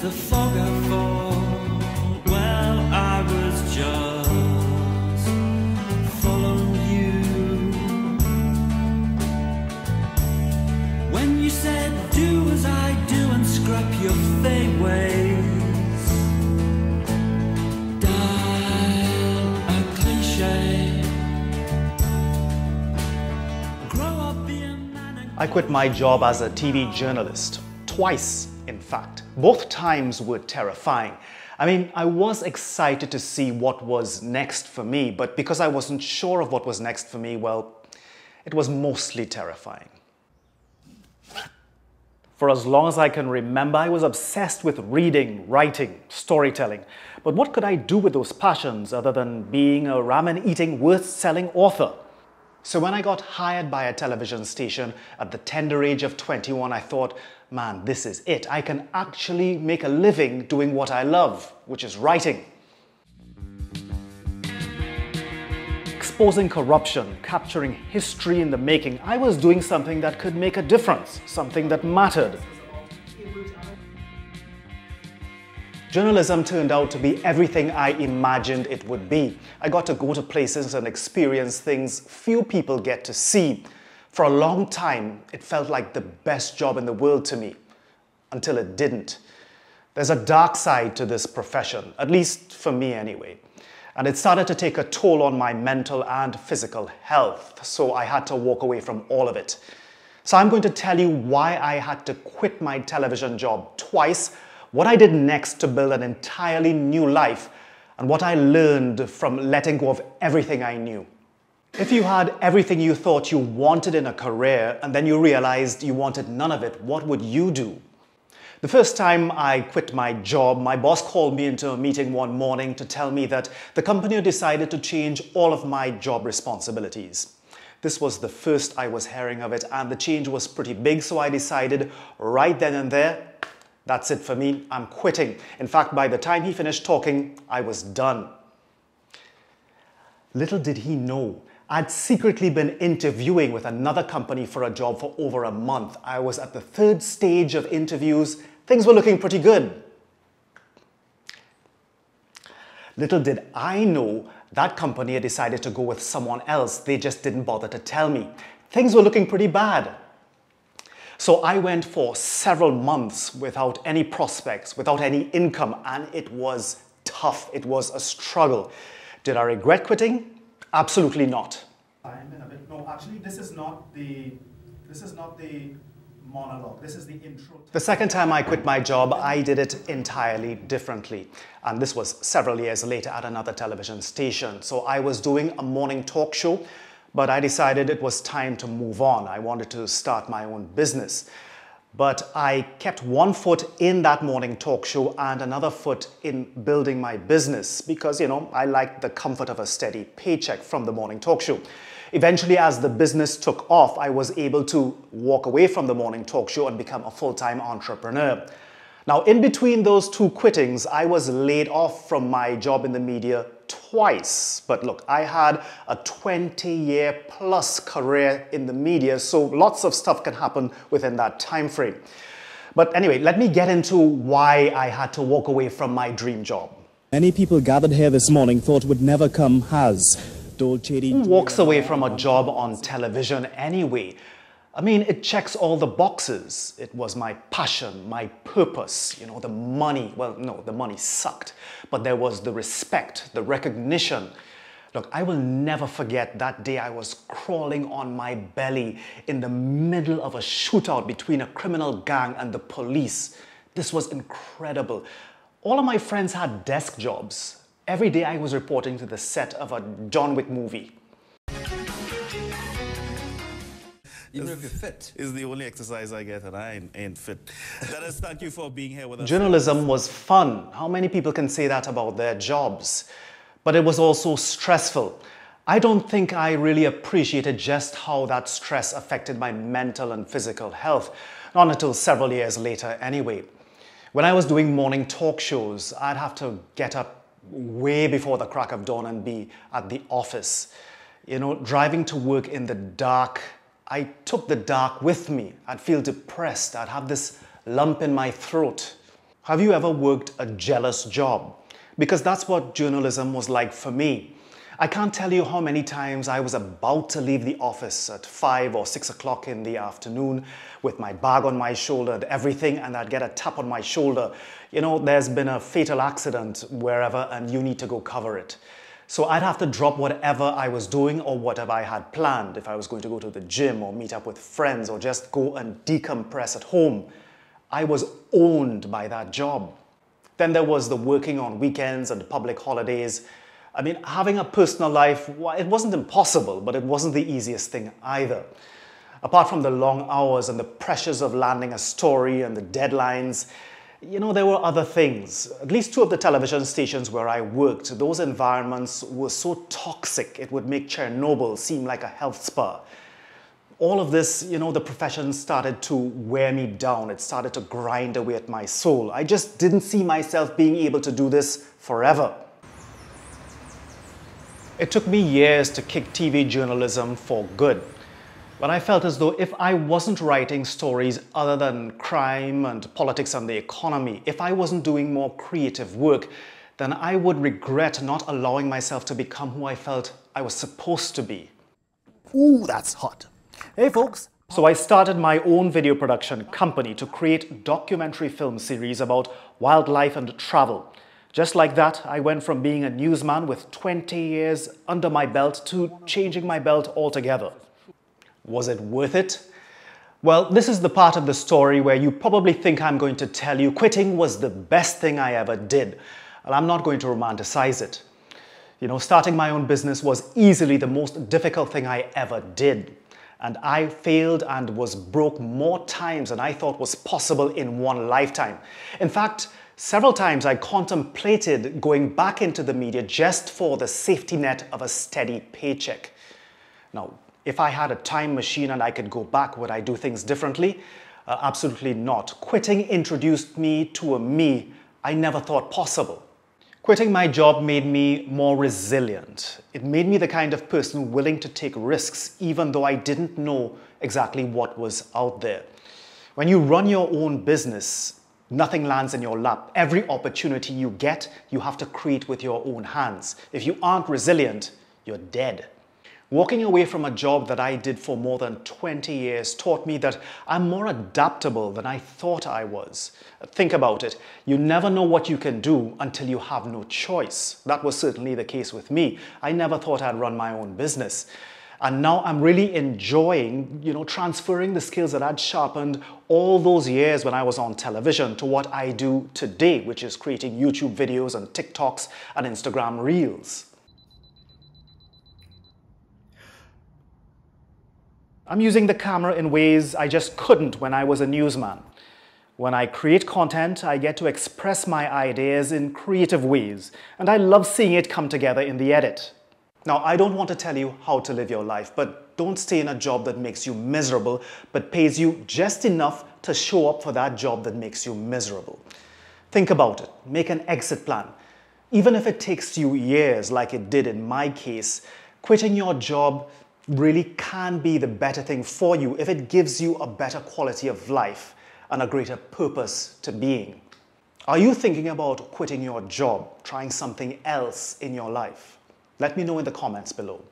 the fog I fall, well, I was just following you. When you said, do as I do and scrap your fade ways, dial a cliche, grow up, be a man and... I quit my job as a TV journalist. Twice, in fact. Both times were terrifying. I mean, I was excited to see what was next for me, but because I wasn't sure of what was next for me, well, it was mostly terrifying. For as long as I can remember, I was obsessed with reading, writing, storytelling. But what could I do with those passions other than being a ramen-eating, worth-selling author? So when I got hired by a television station at the tender age of 21, I thought, man, this is it. I can actually make a living doing what I love, which is writing. Exposing corruption, capturing history in the making, I was doing something that could make a difference, something that mattered. Journalism turned out to be everything I imagined it would be. I got to go to places and experience things few people get to see. For a long time, it felt like the best job in the world to me, until it didn't. There's a dark side to this profession, at least for me anyway. And it started to take a toll on my mental and physical health, so I had to walk away from all of it. So I'm going to tell you why I had to quit my television job twice, what I did next to build an entirely new life, and what I learned from letting go of everything I knew. If you had everything you thought you wanted in a career and then you realized you wanted none of it, what would you do? The first time I quit my job, my boss called me into a meeting one morning to tell me that the company had decided to change all of my job responsibilities. This was the first I was hearing of it, and the change was pretty big, so I decided right then and there, that's it for me, I'm quitting. In fact, by the time he finished talking, I was done. Little did he know, I'd secretly been interviewing with another company for a job for over a month. I was at the third stage of interviews. Things were looking pretty good. Little did I know that company had decided to go with someone else. They just didn't bother to tell me. Things were looking pretty bad. So I went for several months without any prospects, without any income, and it was tough. It was a struggle. Did I regret quitting? Absolutely not. No, actually, this is not the monologue. This is the intro. The second time I quit my job, I did it entirely differently. And this was several years later at another television station. So I was doing a morning talk show, but I decided it was time to move on. I wanted to start my own business. But I kept one foot in that morning talk show and another foot in building my business because, I liked the comfort of a steady paycheck from the morning talk show. Eventually, as the business took off, I was able to walk away from the morning talk show and become a full-time entrepreneur. Now, in between those two quittings, I was laid off from my job in the media twice. But look, I had a 20-year plus career in the media, so lots of stuff can happen within that time frame. But anyway, let me get into why I had to walk away from my dream job. Many people gathered here this morning thought would never come has. Who walks away from a job on television anyway? I mean, it checks all the boxes. It was my passion, my purpose, the money. Well, no, the money sucked. But there was the respect, the recognition. Look, I will never forget that day I was crawling on my belly in the middle of a shootout between a criminal gang and the police. This was incredible. All of my friends had desk jobs. Every day I was reporting to the set of a John Wick movie. Even if you're fit. Is the only exercise I get and I ain't fit. Dennis, thank you for being here with us. Journalism was fun. How many people can say that about their jobs? But it was also stressful. I don't think I really appreciated just how that stress affected my mental and physical health. Not until several years later anyway. When I was doing morning talk shows, I'd have to get up way before the crack of dawn and be at the office. Driving to work in the dark, I took the dark with me. I'd feel depressed. I'd have this lump in my throat. Have you ever worked a jealous job? Because that's what journalism was like for me. I can't tell you how many times I was about to leave the office at 5 or 6 o'clock in the afternoon with my bag on my shoulder and everything, and I'd get a tap on my shoulder. You know, there's been a fatal accident wherever and you need to go cover it. So I'd have to drop whatever I was doing or whatever I had planned. If I was going to go to the gym or meet up with friends or just go and decompress at home, I was owned by that job. Then there was the working on weekends and public holidays. I mean, having a personal life, it wasn't impossible, but it wasn't the easiest thing either. Apart from the long hours and the pressures of landing a story and the deadlines, you know, there were other things. At least 2 of the television stations where I worked, those environments were so toxic, it would make Chernobyl seem like a health spa. All of this, you know, the profession started to wear me down. It started to grind away at my soul. I just didn't see myself being able to do this forever. It took me years to kick TV journalism for good. But I felt as though if I wasn't writing stories other than crime and politics and the economy, if I wasn't doing more creative work, then I would regret not allowing myself to become who I felt I was supposed to be. Ooh, that's hot. Hey folks. So I started my own video production company to create documentary film series about wildlife and travel. Just like that, I went from being a newsman with 20 years under my belt to changing my belt altogether. Was it worth it? Well, this is the part of the story where you probably think I'm going to tell you quitting was the best thing I ever did. And I'm not going to romanticize it. You know, starting my own business was easily the most difficult thing I ever did. And I failed and was broke more times than I thought was possible in one lifetime. In fact, several times I contemplated going back into the media just for the safety net of a steady paycheck. Now, if I had a time machine and I could go back, would I do things differently? Absolutely not. Quitting introduced me to a me I never thought possible. Quitting my job made me more resilient. It made me the kind of person willing to take risks, even though I didn't know exactly what was out there. When you run your own business, nothing lands in your lap. Every opportunity you get, you have to create with your own hands. If you aren't resilient, you're dead. Walking away from a job that I did for more than 20 years taught me that I'm more adaptable than I thought I was. Think about it. You never know what you can do until you have no choice. That was certainly the case with me. I never thought I'd run my own business. And now I'm really enjoying, you know, transferring the skills that I'd sharpened all those years when I was on television to what I do today, which is creating YouTube videos and TikToks and Instagram Reels. I'm using the camera in ways I just couldn't when I was a newsman. When I create content, I get to express my ideas in creative ways, and I love seeing it come together in the edit. Now, I don't want to tell you how to live your life, but don't stay in a job that makes you miserable, but pays you just enough to show up for that job that makes you miserable. Think about it. Make an exit plan. Even if it takes you years, like it did in my case, quitting your job really can be the better thing for you if it gives you a better quality of life and a greater purpose to being. Are you thinking about quitting your job, trying something else in your life? Let me know in the comments below.